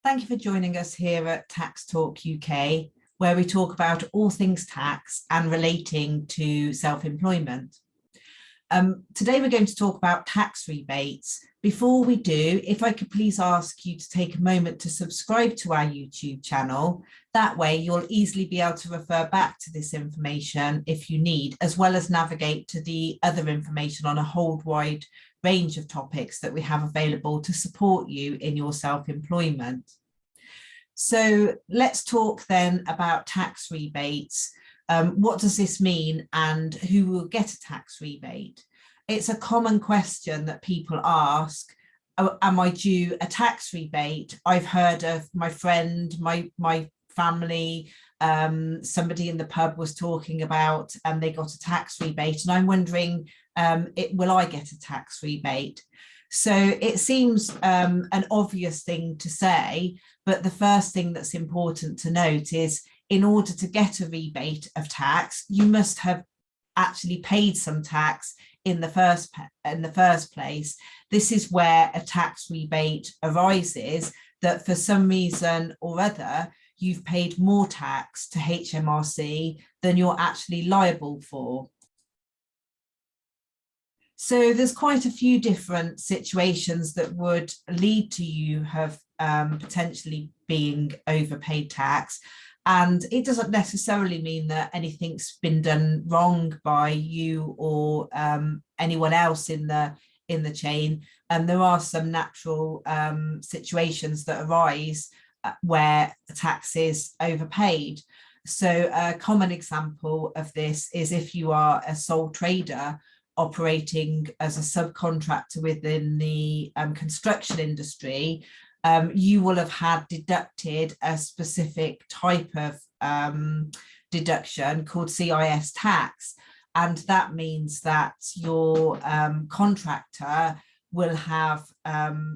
Thank you for joining us here at Tax Talk UK, where we talk about all things tax and relating to self-employment. Today we're going to talk about tax rebates. Before we do, if I could please ask you to take a moment to subscribe to our YouTube channel. That way you'll easily be able to refer back to this information if you need, as well as navigate to the other information on a whole wide range of topics that we have available to support you in your self-employment. So let's talk then about tax rebates. What does this mean and who will get a tax rebate? It's a common question that people ask. Am I due a tax rebate? I've heard of my friend, my family, somebody in the pub was talking about they got a tax rebate, and I'm wondering, will I get a tax rebate? So it seems an obvious thing to say, but the first thing that's important to note is in order to get a rebate of tax, you must have actually paid some tax in the first place. This is where a tax rebate arises, that for some reason or other, you've paid more tax to HMRC than you're actually liable for. So there's quite a few different situations that would lead to you have potentially being overpaid tax. And it doesn't necessarily mean that anything's been done wrong by you or anyone else in the chain. And there are some natural situations that arise where the tax is overpaid. So a common example of this is if you are a sole trader operating as a subcontractor within the construction industry, you will have had deducted a specific type of deduction called CIS tax. And that means that your contractor will have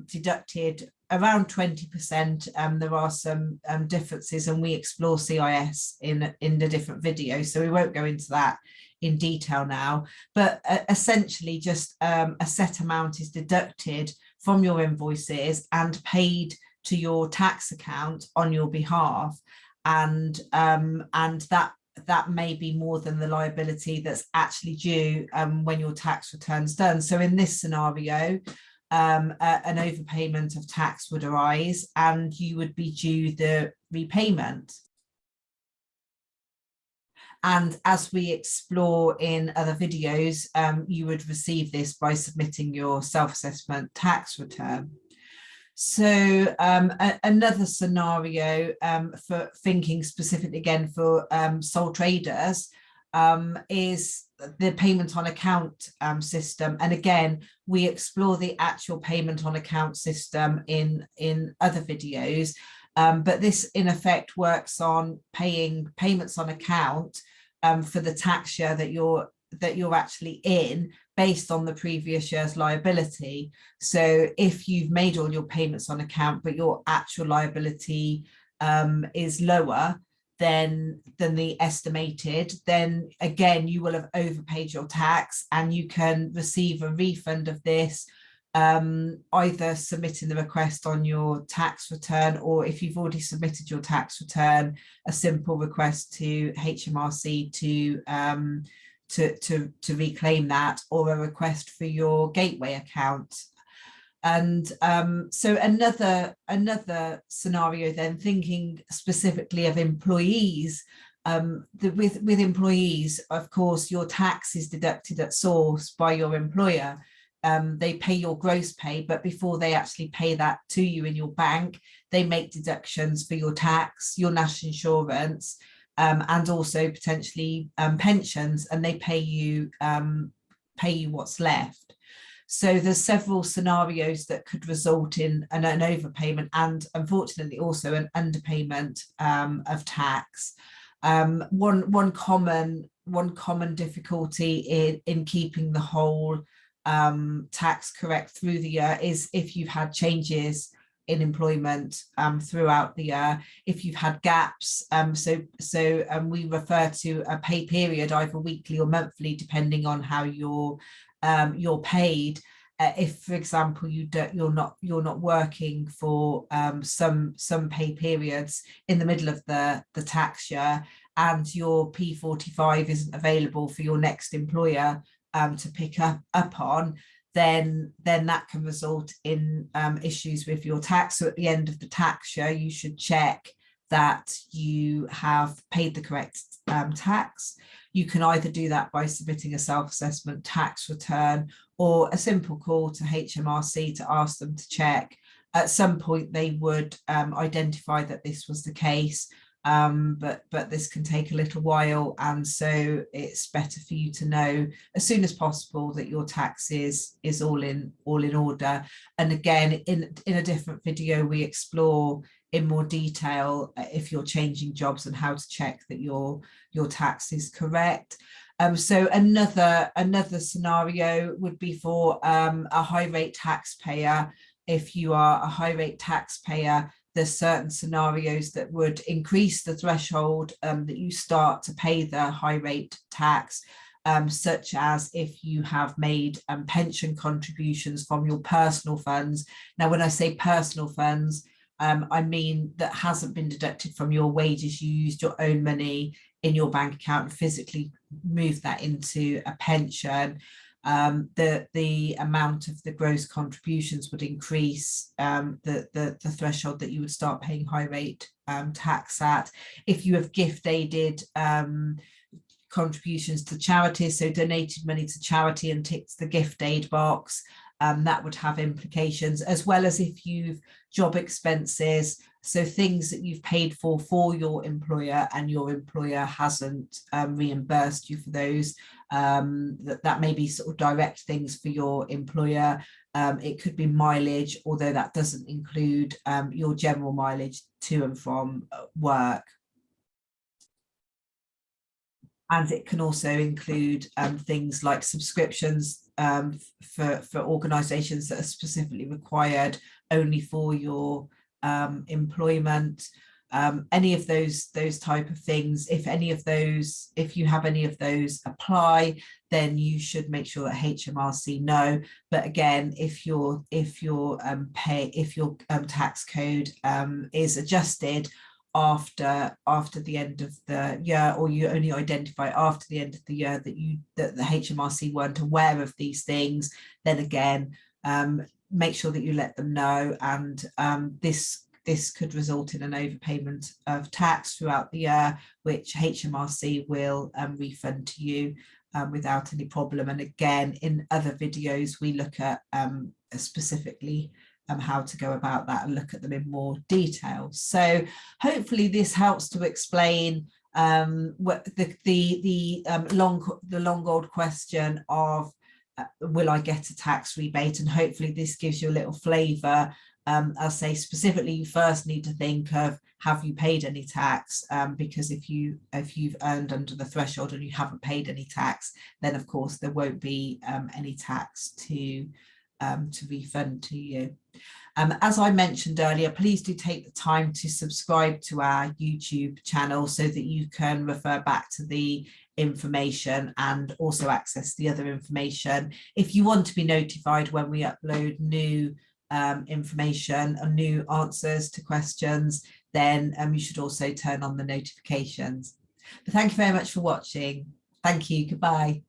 deducted around 20%. There are some differences, and we explore CIS in the different videos, so we won't go into that in detail now, but essentially just a set amount is deducted from your invoices and paid to your tax account on your behalf, and that may be more than the liability that's actually due when your tax return's done. So in this scenario, an overpayment of tax would arise and you would be due the repayment. And as we explore in other videos, you would receive this by submitting your self-assessment tax return. So another scenario for thinking specifically again for sole traders is the payment on account system. And again, we explore the actual payment on account system in other videos. But this in effect works on paying payments on account for the tax year that you're actually in based on the previous year's liability. So if you've made all your payments on account, but your actual liability is lower than the estimated, then again, you will have overpaid your tax and you can receive a refund of this, either submitting the request on your tax return, or if you've already submitted your tax return, a simple request to HMRC to reclaim that, or a request for your gateway account. And so another scenario then, thinking specifically of employees, with employees, of course, your tax is deducted at source by your employer. They pay your gross pay, but before they actually pay that to you in your bank, they make deductions for your tax, your national insurance, and also potentially pensions, and they pay you what's left. So there's several scenarios that could result in an overpayment and unfortunately also an underpayment of tax. One common difficulty in keeping the whole tax correct through the year is if you've had changes in employment throughout the year, if you've had gaps. So we refer to a pay period, either weekly or monthly, depending on how you're paid. if, for example, you're not working for some pay periods in the middle of the tax year, and your P45 isn't available for your next employer to pick up on, then that can result in issues with your tax. So at the end of the tax year, you should check that you have paid the correct tax. You can either do that by submitting a self-assessment tax return, or a simple call to HMRC to ask them to check. At some point they would identify that this was the case, but this can take a little while, and so it's better for you to know as soon as possible that your tax is all in order. And again, in a different video, we explore in more detail if you're changing jobs and how to check that your tax is correct. So another scenario would be for a high rate taxpayer. If you are a high rate taxpayer, there's certain scenarios that would increase the threshold that you start to pay the high rate tax, such as if you have made pension contributions from your personal funds. Now, when I say personal funds, I mean that hasn't been deducted from your wages. You used your own money in your bank account and physically moved that into a pension. The amount of the gross contributions would increase the threshold that you would start paying high rate tax at. If you have gift aided contributions to charities, so donated money to charity and ticked the gift aid box, that would have implications, as well as if you've job expenses, so things that you've paid for your employer and your employer hasn't reimbursed you for those. That may be sort of direct things for your employer. It could be mileage, although that doesn't include your general mileage to and from work. And it can also include things like subscriptions for organisations that are specifically required only for your employment. Any of those type of things, if you have any of those apply, then you should make sure that HMRC know. But again, if your tax code is adjusted after the end of the year, or you only identify after the end of the year that the HMRC weren't aware of these things, then again, make sure that you let them know. And this could result in an overpayment of tax throughout the year, which HMRC will refund to you without any problem. And again, in other videos, we look at specifically how to go about that and look at them in more detail. So hopefully this helps to explain what the long old question of will I get a tax rebate, and hopefully this gives you a little flavour. I'll say specifically, you first need to think of, have you paid any tax? Because if you've earned under the threshold and you haven't paid any tax, then of course there won't be any tax to refund to you. As I mentioned earlier, please do take the time to subscribe to our YouTube channel so that you can refer back to the information and also access the other information. If you want to be notified when we upload new information and new answers to questions, then you should also turn on the notifications. But thank you very much for watching. Thank you. Goodbye.